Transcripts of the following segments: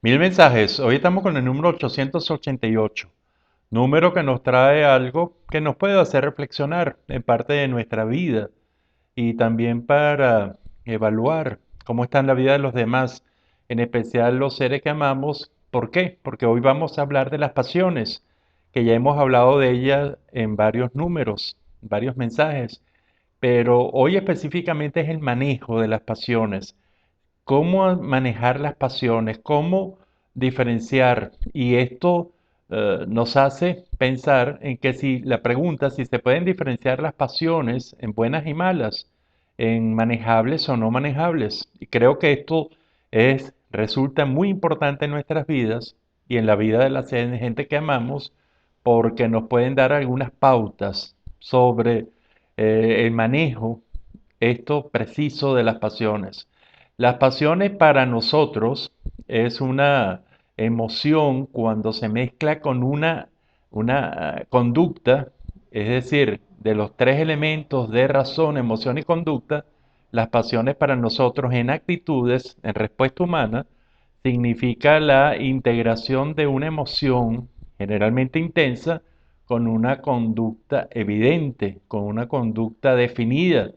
Mil mensajes. Hoy estamos con el número 888, número que nos trae algo que nos puede hacer reflexionar en parte de nuestra vida y también para evaluar cómo está en la vida de los demás, en especial los seres que amamos. ¿Por qué? Porque hoy vamos a hablar de las pasiones, que ya hemos hablado de ellas en varios números, varios mensajes, pero hoy específicamente es el manejo de las pasiones, cómo manejar las pasiones, cómo diferenciar. Y esto nos hace pensar en que si la pregunta, si se pueden diferenciar las pasiones en buenas y malas, en manejables o no manejables. Y creo que esto resulta muy importante en nuestras vidas y en la vida de la gente que amamos, porque nos pueden dar algunas pautas sobre el manejo, esto preciso de las pasiones. Las pasiones para nosotros es una emoción cuando se mezcla con una conducta, es decir, de los tres elementos de razón, emoción y conducta. Las pasiones para nosotros en actitudes, en respuesta humana, significa la integración de una emoción generalmente intensa con una conducta evidente, con una conducta definida.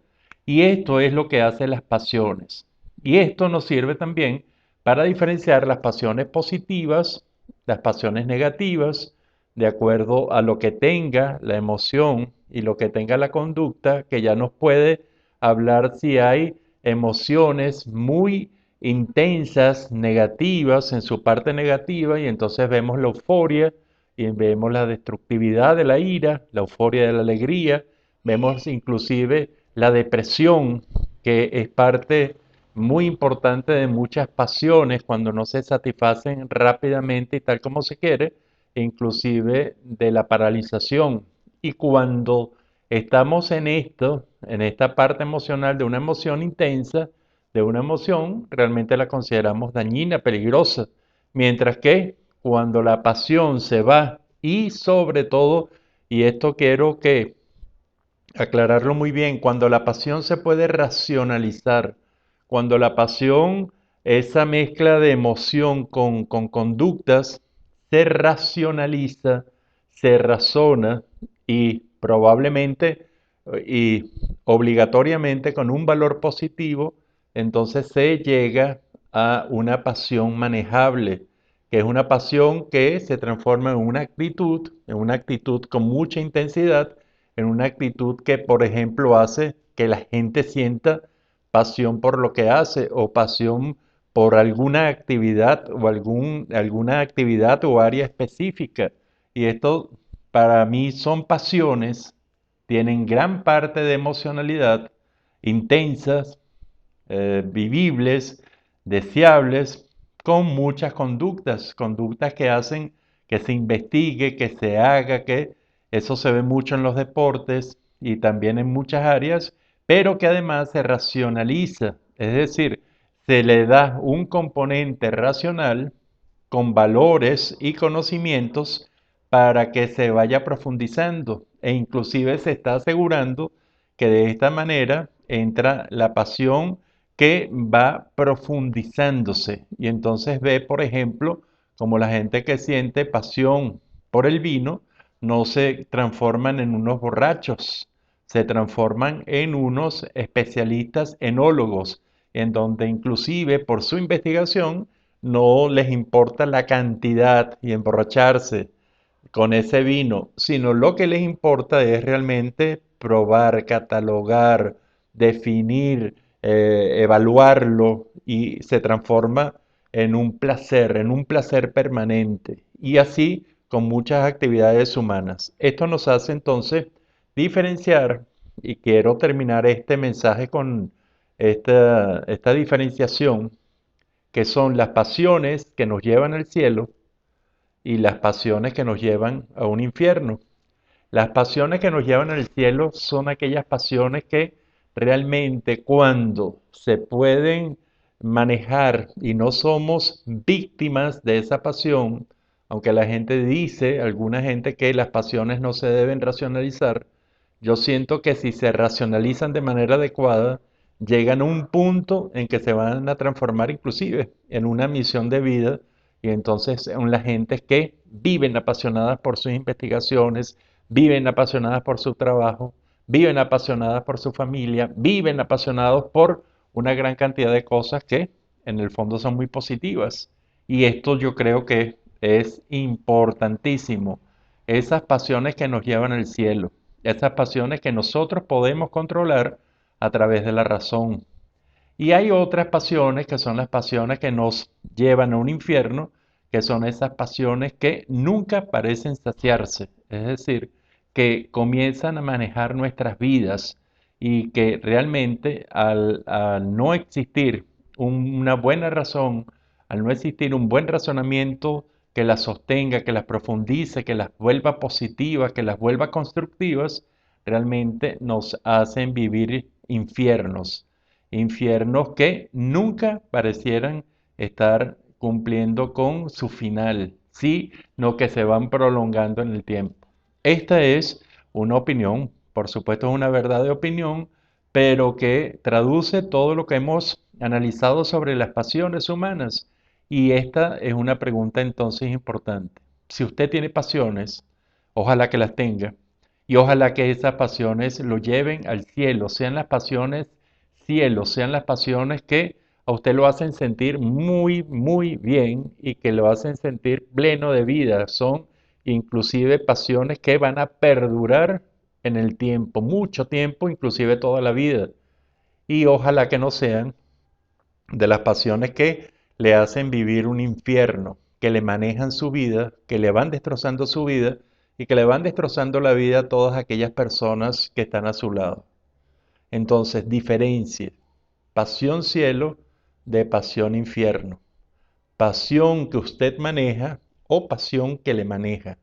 Y esto es lo que hacen las pasiones. Y esto nos sirve también para diferenciar las pasiones positivas, las pasiones negativas, de acuerdo a lo que tenga la emoción y lo que tenga la conducta, que ya nos puede hablar si hay emociones muy intensas, negativas, en su parte negativa, y entonces vemos la euforia y vemos la destructividad de la ira, la euforia de la alegría, vemos inclusive la depresión, que es parte muy importante de muchas pasiones cuando no se satisfacen rápidamente y tal como se quiere, e inclusive de la paralización. Y cuando estamos en esto, en esta parte emocional de una emoción intensa, de una emoción, realmente la consideramos dañina, peligrosa. Mientras que cuando la pasión se va y sobre todo, y esto quiero que aclararlo muy bien, cuando la pasión se puede racionalizar, cuando la pasión, esa mezcla de emoción con conductas, se racionaliza, se razona y probablemente y obligatoriamente con un valor positivo, entonces se llega a una pasión manejable, que es una pasión que se transforma en una actitud con mucha intensidad, en una actitud que, por ejemplo, hace que la gente sienta pasión por lo que hace o pasión por alguna actividad o alguna actividad o área específica. Y esto para mí son pasiones, tienen gran parte de emocionalidad, intensas, vivibles, deseables, con muchas conductas, conductas que hacen que se investigue, que se haga, que eso se ve mucho en los deportes y también en muchas áreas, pero que además se racionaliza, es decir, se le da un componente racional con valores y conocimientos para que se vaya profundizando e inclusive se está asegurando que de esta manera entra la pasión que va profundizándose. Y entonces ve, por ejemplo, como la gente que siente pasión por el vino, no se transforman en unos borrachos, se transforman en unos especialistas enólogos, en donde inclusive por su investigación no les importa la cantidad y emborracharse con ese vino, sino lo que les importa es realmente probar, catalogar, definir, evaluarlo y se transforma en un placer permanente y así con muchas actividades humanas. Esto nos hace entonces diferenciar y quiero terminar este mensaje con esta diferenciación que son las pasiones que nos llevan al cielo y las pasiones que nos llevan a un infierno. Las pasiones que nos llevan al cielo son aquellas pasiones que realmente cuando se pueden manejar y no somos víctimas de esa pasión, aunque la gente dice, alguna gente, que las pasiones no se deben racionalizar, yo siento que si se racionalizan de manera adecuada, llegan a un punto en que se van a transformar inclusive en una misión de vida Y entonces son las gentes que viven apasionadas por sus investigaciones, viven apasionadas por su trabajo, viven apasionadas por su familia, viven apasionados por una gran cantidad de cosas que en el fondo son muy positivas. Y esto yo creo que es importantísimo. Esas pasiones que nos llevan al cielo, esas pasiones que nosotros podemos controlar a través de la razón. Y hay otras pasiones que son las pasiones que nos llevan a un infierno, que son esas pasiones que nunca parecen saciarse, es decir, que comienzan a manejar nuestras vidas y que realmente al no existir una buena razón, al no existir un buen razonamiento que las sostenga, que las profundice, que las vuelva positivas, que las vuelva constructivas, realmente nos hacen vivir infiernos. Infiernos que nunca parecieran estar cumpliendo con su final, sino que se van prolongando en el tiempo. Esta es una opinión, por supuesto es una verdad de opinión, pero que traduce todo lo que hemos analizado sobre las pasiones humanas. Y esta es una pregunta entonces importante. Si usted tiene pasiones, ojalá que las tenga, y ojalá que esas pasiones lo lleven al cielo, sean las pasiones cielo, sean las pasiones que a usted lo hacen sentir muy, muy bien y que lo hacen sentir pleno de vida. Son inclusive pasiones que van a perdurar en el tiempo, mucho tiempo, inclusive toda la vida. Y ojalá que no sean de las pasiones que le hacen vivir un infierno, que le manejan su vida, que le van destrozando su vida y que le van destrozando la vida a todas aquellas personas que están a su lado. Entonces, diferencie pasión cielo de pasión infierno. Pasión que usted maneja o pasión que le maneja.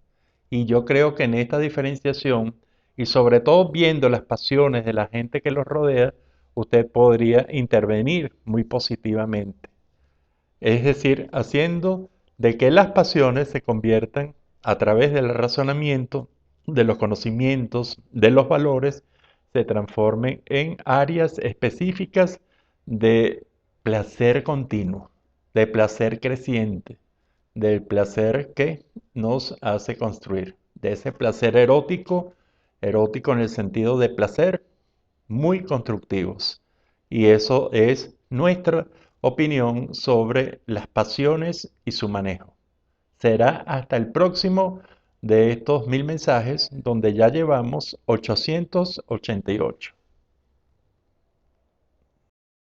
Y yo creo que en esta diferenciación, y sobre todo viendo las pasiones de la gente que los rodea, usted podría intervenir muy positivamente. Es decir, haciendo de que las pasiones se conviertan a través del razonamiento, de los conocimientos, de los valores, se transformen en áreas específicas de placer continuo, de placer creciente, del placer que nos hace construir, de ese placer erótico, erótico en el sentido de placer, muy constructivos. Y eso es nuestra opinión sobre las pasiones y su manejo. Será hasta el próximo de estos 1000 mensajes donde ya llevamos 888.